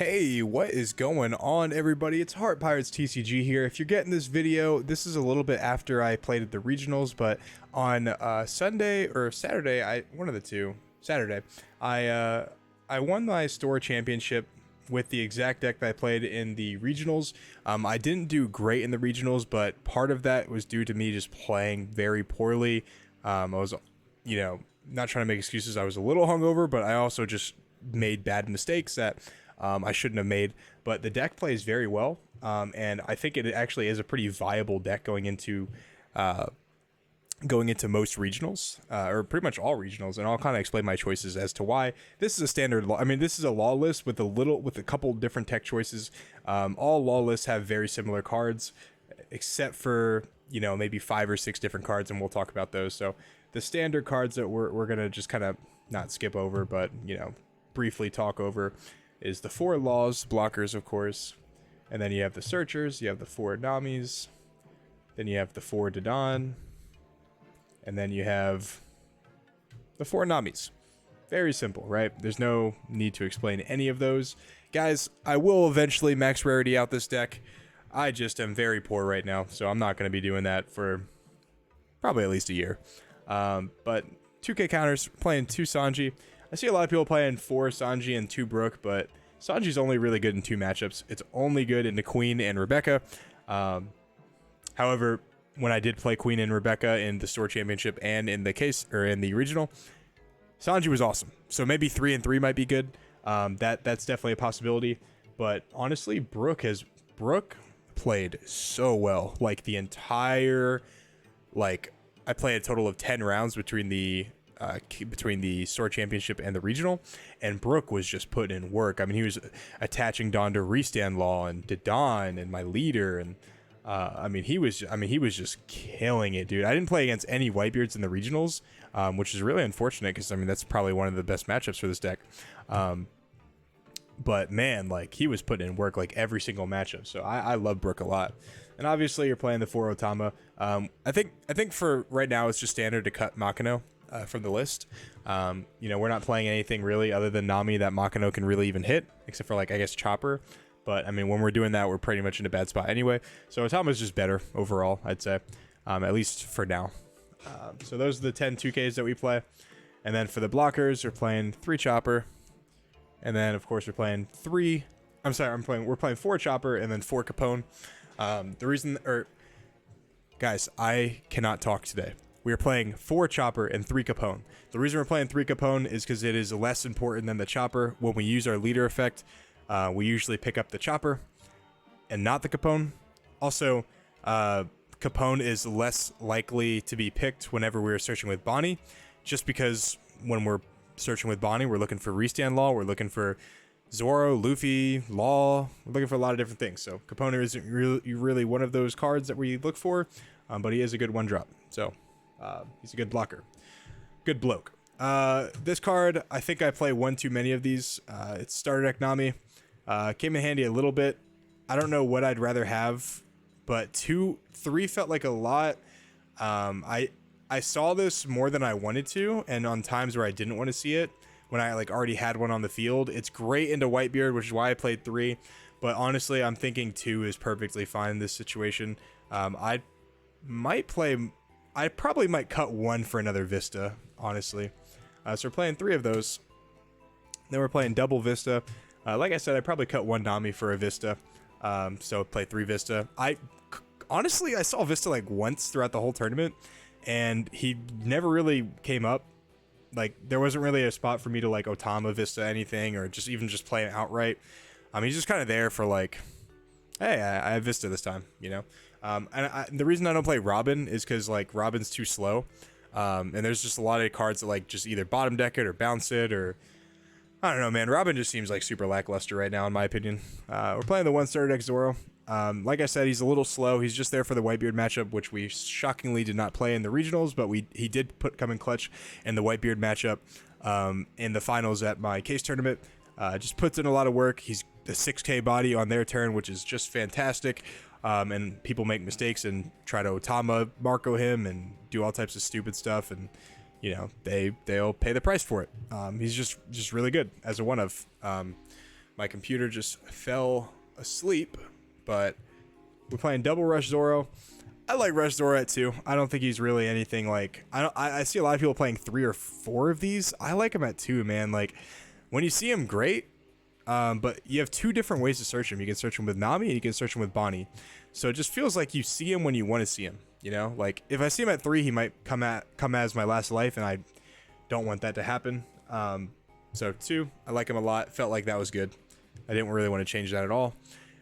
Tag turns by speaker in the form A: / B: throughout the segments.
A: Hey, what is going on, everybody? It's Heart Pirates TCG here. If you're getting this video, this is a little bit after I played at the regionals, but on Sunday or Saturday, one of the two, Saturday, I won my store championship with the exact deck that I played in the regionals. I didn't do great in the regionals, but part of that was due to me just playing very poorly. I was, not trying to make excuses. I was a little hungover, but I also just made bad mistakes that I shouldn't have made. But the deck plays very well, and I think it actually is a pretty viable deck going into most regionals, or pretty much all regionals, and I'll kind of explain my choices as to why. This is a standard law. I mean, this is a law list with a couple different tech choices. All law lists have very similar cards, except for maybe 5 or 6 different cards, and we'll talk about those. So the standard cards that we're gonna just kind of not skip over, but briefly talk over, is the 4 laws blockers, of course, and then you have the searchers, you have the 4 namis, then you have the 4 Dadan, and then you have the 4 namis. Very simple, right? There's no need to explain any of those. Guys, I will eventually max rarity out this deck. I just am very poor right now, so I'm not going to be doing that for probably at least a year. But 2K counters, playing 2 Sanji. I see a lot of people playing 4 Sanji and 2 Brook, but Sanji's only really good in 2 matchups. It's only good into Queen and Rebecca. However, when I did play Queen and Rebecca in the store championship and in the regional, Sanji was awesome. So maybe 3 and 3 might be good. That's definitely a possibility. But honestly, Brook played so well. Like the entire, I played a total of 10 rounds between the store championship and the regional, and Brook was just putting in work. I mean, he was attaching Dawn to Restand Law and Dadan and my leader, and he was just killing it, dude. I didn't play against any Whitebeards in the regionals, which is really unfortunate because that's probably one of the best matchups for this deck. But man, he was putting in work every single matchup. So I love Brook a lot. And obviously you're playing the 4 Otama. I think for right now it's just standard to cut Makino from the list. We're not playing anything really other than Nami that Makino can really even hit, except for I guess Chopper. But when we're doing that, we're pretty much in a bad spot anyway. So Otama's just better overall, I'd say, at least for now. So those are the 10 2Ks that we play. And then for the blockers, we're playing 3 Chopper. And then of course we're playing 4 Chopper and then 4 Capone. Guys, I cannot talk today. We are playing 4 Chopper and 3 Capone. The reason we're playing 3 Capone is because it is less important than the Chopper. When we use our leader effect, we usually pick up the Chopper and not the Capone. Also, Capone is less likely to be picked whenever we're searching with Bonnie, just because when we're searching with Bonnie, we're looking for Restand Law, we're looking for Zoro, Luffy, Law, we're looking for a lot of different things. So Capone isn't really one of those cards that we look for, but he is a good 1-drop. So he's a good blocker. Good bloke. This card, I think I play one too many of these. It's starter deck Nami. Came in handy a little bit. I don't know what I'd rather have, but 3 felt like a lot. I saw this more than I wanted to, and on times where I didn't want to see it, when I already had one on the field. It's great into Whitebeard, which is why I played 3. But honestly, I'm thinking 2 is perfectly fine in this situation. I probably might cut 1 for another Vista, honestly. So we're playing 3 of those. Then we're playing double Vista. Like I said, I probably cut 1 Nami for a Vista. So play 3 Vista. Honestly, I saw Vista once throughout the whole tournament, and he never really came up. There wasn't really a spot for me to Otama Vista anything, or just play it outright. He's just kind of there for hey, I have Vista this time, and the reason I don't play Robin is because Robin's too slow, and there's just a lot of cards that just either bottom deck it or bounce it, or I don't know, man. Robin just seems super lackluster right now, in my opinion. We're playing the 1 starter deck Zoro. Like I said, he's a little slow. He's just there for the Whitebeard matchup, which we shockingly did not play in the regionals, but he did come in clutch in the Whitebeard matchup in the finals at my case tournament. Just puts in a lot of work. He's a 6K body on their turn, which is just fantastic. And people make mistakes and try to Otama Marco him and do all types of stupid stuff, and they'll pay the price for it. He's just really good as a one of. My computer just fell asleep, but we're playing double Rush Zoro. I like Rush Zoro at 2. I don't think he's really anything like... I see a lot of people playing 3 or 4 of these. I like him at 2, man. Like, when you see him, great. But you have 2 different ways to search him. You can search him with Nami and you can search him with Bonnie. So it just feels like you see him when you want to see him. You know, like if I see him at 3, he might come as my last life, and I don't want that to happen. So 2, I like him a lot. Felt like that was good. I didn't really want to change that at all.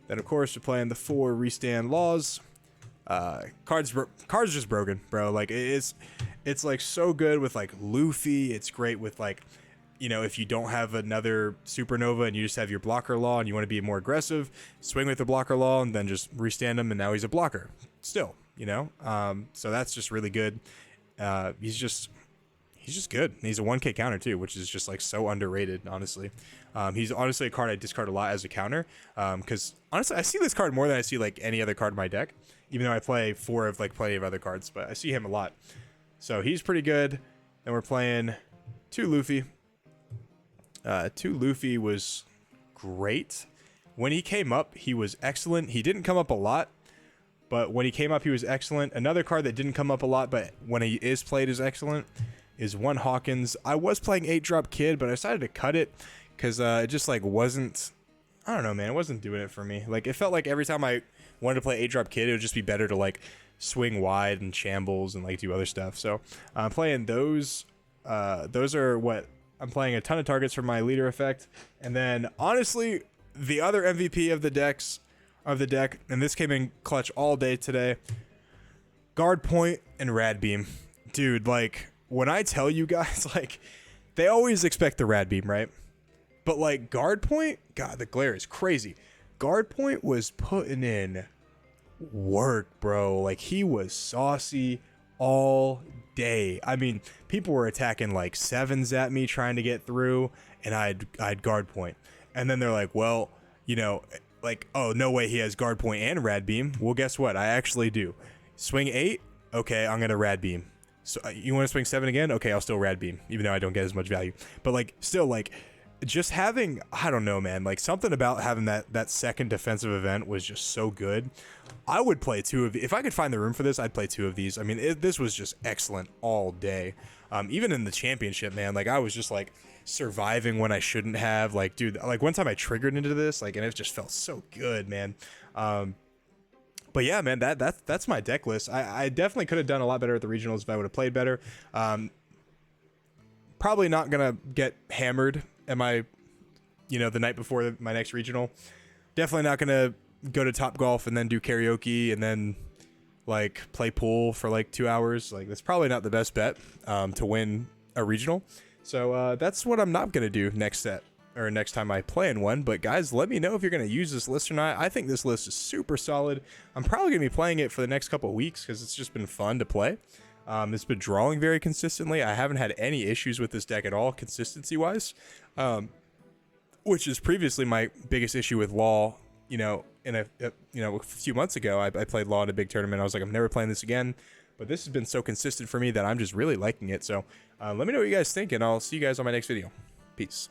A: Then of course we're playing the 4 restand laws. Cards just broken, bro. Like it's like so good with like Luffy. It's great with like, you know, if you don't have another supernova and you just have your blocker law and you want to be more aggressive, swing with the blocker law and then just restand him, and now he's a blocker still, you know. So that's just really good. He's just good. He's a 1K counter too, which is just like so underrated, honestly. He's honestly a card I discard a lot as a counter, because honestly I see this card more than I see like any other card in my deck, even though I play 4 of like plenty of other cards, but I see him a lot. So he's pretty good. Then we're playing 2 Luffy. 2 Luffy was great. When he came up, he was excellent. He didn't come up a lot, but when he came up, he was excellent. Another card that didn't come up a lot, but when he is played is excellent, is 1 Hawkins. I was playing 8-drop Kid, but I decided to cut it because it just like wasn't, I don't know, man, it wasn't doing it for me. Like it felt like every time I wanted to play 8-drop Kid, it would just be better to like swing wide and shambles and like do other stuff. So I'm playing those. Those are what I'm playing. A ton of targets for my leader effect, and then honestly, the other MVP of the deck, and this came in clutch all day today. Guard Point and Rad Beam, dude. Like when I tell you guys, like they always expect the Rad Beam, right? But like Guard Point, God, the glare is crazy. Guard Point was putting in work, bro. Like he was saucy all day. I mean, people were attacking like 7s at me trying to get through, and I'd Guard Point. And then they're like, well, you know, like, oh, no way he has Guard Point and Rad Beam. Well, guess what? I actually do. Swing 8? Okay, I'm going to Rad Beam. So you want to swing 7 again? Okay, I'll still Rad Beam, even though I don't get as much value. But like, still, like, just having, I don't know, man, like something about having that second defensive event was just so good. I would play 2 of, if I could find the room for this, I'd play 2 of these. I mean, this was just excellent all day. Even in the championship, man, like I was just like surviving when I shouldn't have. Like, dude, like one time I triggered into this, like, and it just felt so good, man. But yeah, man, that's my deck list. I definitely could have done a lot better at the regionals if I would have played better. Probably not gonna get hammered at my, you know, the night before my next regional. Definitely not gonna go to Top Golf and then do karaoke and then like play pool for like 2 hours. Like that's probably not the best bet to win a regional. So that's what I'm not gonna do next set or next time I play in one. But guys, let me know if you're gonna use this list or not. I think this list is super solid. I'm probably gonna be playing it for the next couple of weeks because it's just been fun to play. It's been drawing very consistently. I haven't had any issues with this deck at all, consistency-wise, which is previously my biggest issue with Law. You know, a few months ago, I played Law in a big tournament. I was like, I'm never playing this again. But this has been so consistent for me that I'm just really liking it. So let me know what you guys think, and I'll see you guys on my next video. Peace.